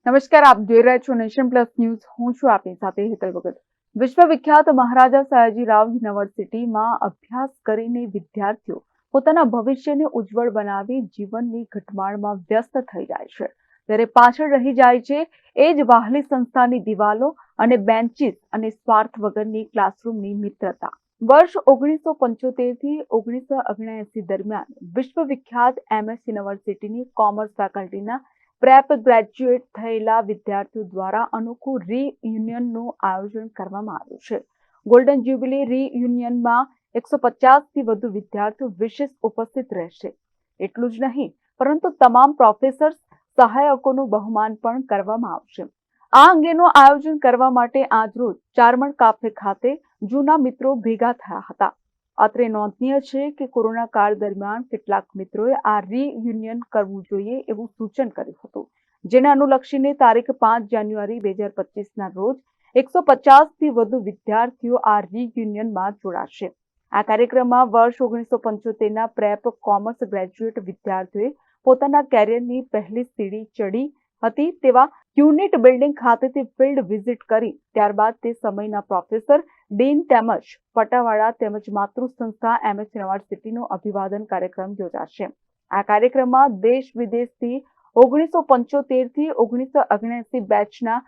નમસ્કાર, આપ જોઈ રહ્યા છો નેશન પ્લસ ન્યૂઝ. હું છું આપની સાથે હેતલ ભગત. વિશ્વવિખ્યાત મહારાજા સયાજીરાવ યુનિવર્સિટીમાં અભ્યાસ કરીને વિદ્યાર્થીઓ પોતાના ભવિષ્યને ઉજ્જવળ બનાવી જીવનની ઘટમાળમાં વ્યસ્ત થઈ જાય છે, ત્યારે પાછળ રહી જાય છે એ જ વહાલી સંસ્થાની દિવાલો અને બેન્ચીસ અને સ્વાર્થ વગરની ક્લાસરૂમની મિત્રતા. વર્ષ 1975 થી 1979 દરમિયાન વિશ્વવિખ્યાત MS યુનિવર્સિટીની કોમર્સ ફેકલ્ટીના પ્રેપ ગ્રેજ્યુએટ થયેલા વિદ્યાર્થીઓ દ્વારા અનોખું રીયુનિયનનું આયોજન કરવામાં આવ્યું છે. ગોલ્ડન જ્યુબિલી રીયુનિયનમાં 150 થી વધુ વિદ્યાર્થીઓ વિશેષ ઉપસ્થિત રહેશે. એટલું જ નહીં, પરંતુ તમામ પ્રોફેસર્સ, સહાયકોનું બહુમાન પણ કરવામાં આવશે. આ અંગેનું આયોજન કરવા માટે આજરોજ ચારમણ કાફે ખાતે જૂના મિત્રો ભેગા થયા હતા. અત્રે નોંધનીય છે કે કોરોના કાળ દરમિયાન કેટલાક મિત્રોએ આ રીયુનિયન કરવું જોઈએ એવું સૂચન કર્યું હતું, જેને અનુલક્ષીને તારીખ 5 જાન્યુઆરી 2025ના રોજ 150 થી વધુ વિદ્યાર્થીઓ આ રીયુનિયનમાં જોડાશે. આ કાર્યક્રમમાં વર્ષ 1975ના પ્રેપ કોમર્સ ગ્રેજ્યુએટ વિદ્યાર્થીઓએ પોતાના કેરિયરની પહેલી સીડી ચડી હતી તેવા યુનિટ બિલ્ડિંગ ખાતેથી ફિલ્ડ વિઝિટ કરી ત્યારબાદ તે સમયના પ્રોફેસર, ડીન તેમજ પટાવાળા તેમજ માતૃ સંસ્થા MS યુનિવર્સિટીનો અભિવાદન કાર્યક્રમ યોજાશે. આ કાર્યક્રમમાં દેશ વિદેશથી 1975 થી 1979 બેચના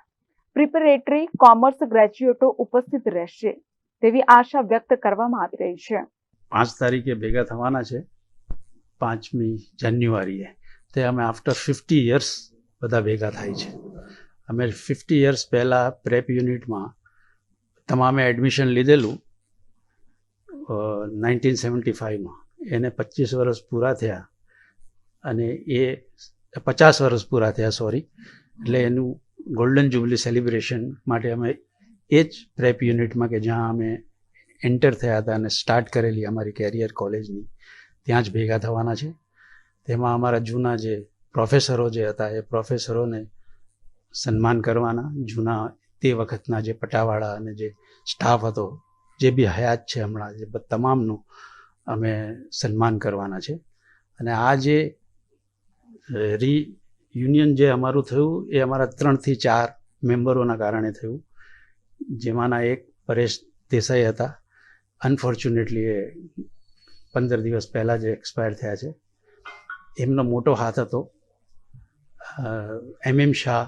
પ્રિપેરેટરી કોમર્સ ગ્રેજ્યુએટો ઉપસ્થિત રહેશે તેવી આશા વ્યક્ત કરવામાં આવી રહી છે. 5 તારીખે ભેગા થવાના છે. 5મી જાન્યુઆરીએ તે અમે આફ્ટર 50 યર્સ બધા ભેગા થાય છે. અમે 50 યર્સ પહેલાં પ્રેપ યુનિટમાં તમામે એડમિશન લીધેલું 1975માં. એને 25 વર્ષ પૂરા થયા અને એ 50 વર્ષ પૂરા થયા એટલે એનું ગોલ્ડન જ્યુબિલી સેલિબ્રેશન માટે અમે એ જ પ્રેપ યુનિટમાં કે જ્યાં અમે એન્ટર થયા હતા અને સ્ટાર્ટ કરેલી અમારી કેરિયર કોલેજની, ત્યાં જ ભેગા થવાના છે. તેમાં અમારા જૂના જે પ્રોફેસરો જે હતા એ પ્રોફેસરોને સન્માન કરવાના. જૂના તે વખતના જે પટાવાળા અને જે સ્ટાફ હતો, જે બી હયાત છે હમણાં, જે તમામનું અમે સન્માન કરવાના છે. અને આ જે રીયુનિયન જે અમારું થયું એ અમારા 3 થી 4 મેમ્બરોના કારણે થયું, જેમાંના એક પરેશ દેસાઈ હતા. અનફોર્ચ્યુનેટલી એ 15 દિવસ પહેલાં જે એક્સપાયર થયા છે. એમનો મોટો હાથ હતો. MM શાહ,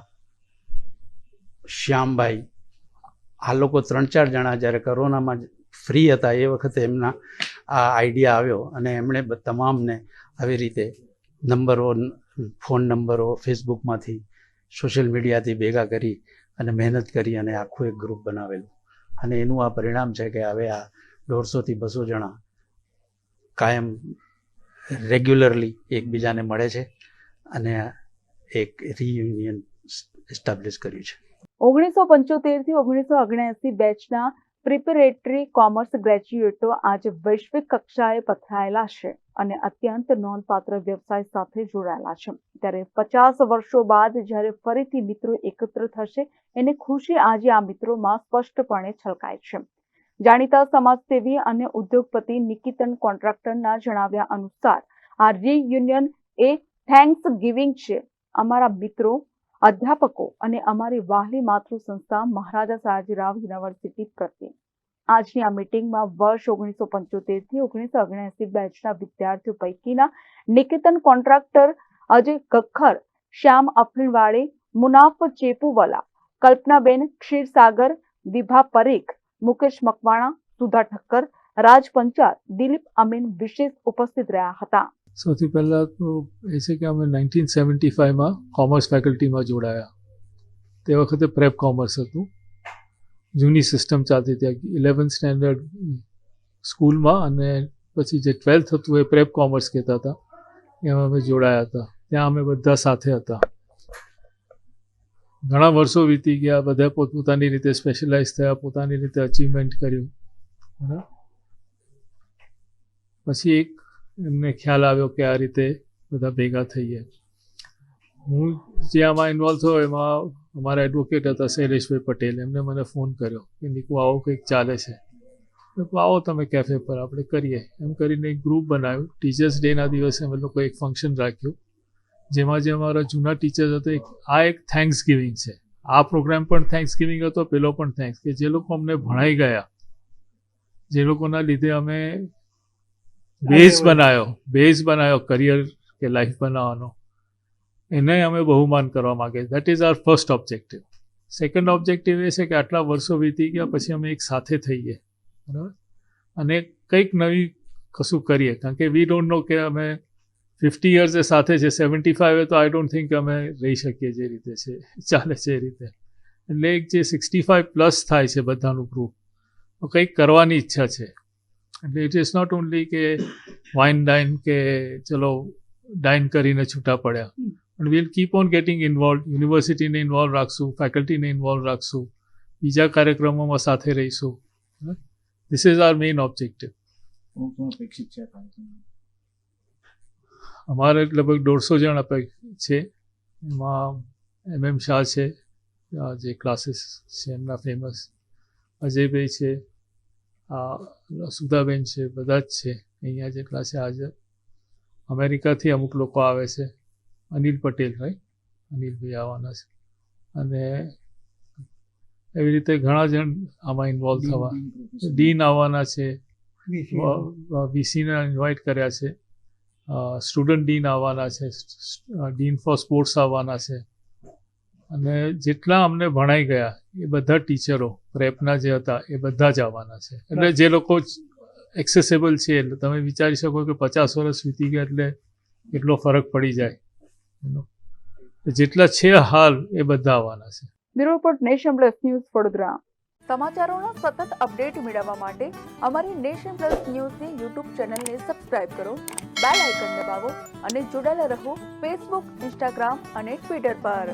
શ્યામભાઈ, આ લોકો 3-4 જણા જ્યારે કોરોનામાં ફ્રી હતા એ વખતે એમના આ આઈડિયા આવ્યો અને એમણે તમામને આવી રીતે નંબરો, ફોન નંબરો ફેસબુકમાંથી, સોશિયલ મીડિયાથી ભેગા કરી અને મહેનત કરી અને આખું એક ગ્રુપ બનાવેલું. અને એનું આ પરિણામ છે કે હવે આ 150 થી 200 જણા કાયમ રેગ્યુલરલી એકબીજાને મળે છે અને એક રીયુનિયન એસ્ટાબ્લિશ કર્યું છે. 1975 થી 1979 બેચના પ્રિપેરેટરી કોમર્સ ગ્રેજ્યુએટો આજે વૈશ્વિક કક્ષાએ પથરાયેલા છે અને અત્યંત નોંધપાત્ર વ્યવસાય સાથે જોડાયેલા છે. ત્યારે 50 વર્ષો બાદ જ્યારે ફરીથી મિત્રો એકત્ર થશે એની ખુશી આજે આ મિત્રોમાં સ્પષ્ટપણે છલકાય છે. જાણીતા સમાજસેવી અને ઉદ્યોગપતિ નિકિતન કોન્ટ્રાક્ટરના જણાવ્યા અનુસાર આ રીયુનિયન એ થેન્ક્સ ગિવિંગ છે અમારા મિત્રો, અધ્યાપકો અને અમારી વહાલી માતૃ સંસ્થા મહારાજા સયાજીરાવ યુનિવર્સિટી પ્રત્યે. આજની આ મીટિંગમાં વર્ષ 1975 થી 1979 બેચના વિદ્યાર્થીઓ પૈકીના નિકેતન કોન્ટ્રાક્ટર, અજય ગખ્ખર, શ્યામ અફીણવાડે, મુનાફ ચેપુવાલા, કલ્પનાબેન ક્ષીરસાગર, વિભા પરીખ, મુકેશ મકવાણા, સુધા ઠક્કર, રાજ પંચાલ, દિલીપ અમીન વિશેષ ઉપસ્થિત રહ્યા હતા. સૌથી પહેલાં તો એ છે કે અમે 1975માં કોમર્સ ફેકલ્ટીમાં જોડાયા. તે વખતે પ્રેપ કોમર્સ હતું. જૂની સિસ્ટમ ચાલતી હતી 11th સ્ટેન્ડર્ડ સ્કૂલમાં, અને પછી જે 12th હતું એ પ્રેપ કોમર્સ કહેતા હતા, એમાં અમે જોડાયા હતા. ત્યાં અમે બધા સાથે હતા. ઘણા વર્ષો વીતી ગયા, બધા પોતપોતાની રીતે સ્પેશિયલાઇઝ થયા, પોતાની રીતે અચીવમેન્ટ કર્યું. બરાબર. પછી એક એમને ખ્યાલ આવ્યો કે આ રીતે બધા ભેગા થઈએ. હું જે આમાં ઇન્વોલ્વ થયો એમાં અમારા એડવોકેટ હતા શૈલેષભાઈ પટેલ. એમને મને ફોન કર્યો કે નીકુ આવો કંઈક ચાલે છે, આવો તમે કેફે પર આપણે કરીએ. એમ કરીને એક ગ્રુપ બનાવ્યું. ટીચર્સ ડેના દિવસે અમે લોકો એક ફંક્શન રાખ્યું જેમાં જે અમારા જૂના ટીચર્સ હતા એક થેન્ક્સ ગિવિંગ છે. આ પ્રોગ્રામ પણ થેન્ક્સ ગિવિંગ હતો, પેલો પણ થેન્ક્સ, કે જે લોકો અમને ભણાઈ ગયા, જે લોકોના લીધે અમે બેઝ બનાવ્યો કરિયર કે લાઈફ બનાવવાનો, એને અમે બહુમાન કરવા માંગે. That is our first objective. Second objective એ છે કે આટલા વર્ષો વીતી ગયા પછી અમે એક સાથે થઈએ, બરાબર, અને કંઈક નવી કશું કરીએ. કારણ કે વી ડોન્ટ નો કે અમે 50 યર્સ એ સાથે છે, 75 તો આઈ ડોન્ટ થિંક અમે રહી શકીએ જે રીતે છે, ચાલે છે એ રીતે. એટલે એક જે 65 પ્લસ થાય છે બધાનું ગ્રુપ, તો કંઈક કરવાની ઈચ્છા છે. એટલે ઇટ ઇઝ નોટ ઓનલી કે વાઇન ડાઇન કે ચલો ડાઇન કરીને છૂટા પડ્યા, પણ will keep on getting involve. યુનિવર્સિટીને ઇન્વોલ્વ રાખશું, ફેકલ્ટીને ઇન્વોલ્વ રાખશું, બીજા કાર્યક્રમોમાં સાથે રહીશું. This is our main objective. અપેક્ષિત છે અમારે લગભગ 150 જણ અપેક્ષિત છે. એમાં MM શાહ છે, જે ક્લાસીસ છે એમના ફેમસ, અજયભાઈ છે, સુધાબેન છે, બધા જ છે અહીંયા જેટલા છે હાજર. અમેરિકાથી અમુક લોકો આવે છે, અનિલ પટેલ, રાઈટ, અનિલભાઈ આવવાના છે, અને એવી રીતે ઘણા જણ આમાં ઇન્વોલ્વ થવા. ડીન આવવાના છે, VCને ઇન્વાઇટ કર્યા છે, સ્ટુડન્ટ ડીન આવવાના છે, ડીન ફોર સ્પોર્ટ્સ આવવાના છે, અને જેટલા અમને ભણાઈ ગયા એ બધા ટીચરો પ્રેપના જે હતા એ બધા જ આવવાના છે. એટલે જે લોકો એક્સેસેબલ છે, એટલે તમે વિચારી શકો કે 50 વર્ષ વીતી ગયા એટલે કેટલો ફરક પડી જાય. જેટલા છે હાલ એ બધા આવવાના છે. Bureau report nation plus news Vadodara. સમાચારોના સતત અપડેટ મેળવવા માટે અમારી નેશન પ્લસ ન્યૂઝની યુટ્યુબ ચેનલને સબસ્ક્રાઇબ કરો, બેલ આઇકન દબાવો અને જોડાયેલા રહો ફેસબુક, ઇન્સ્ટાગ્રામ અને ટ્વિટર પર.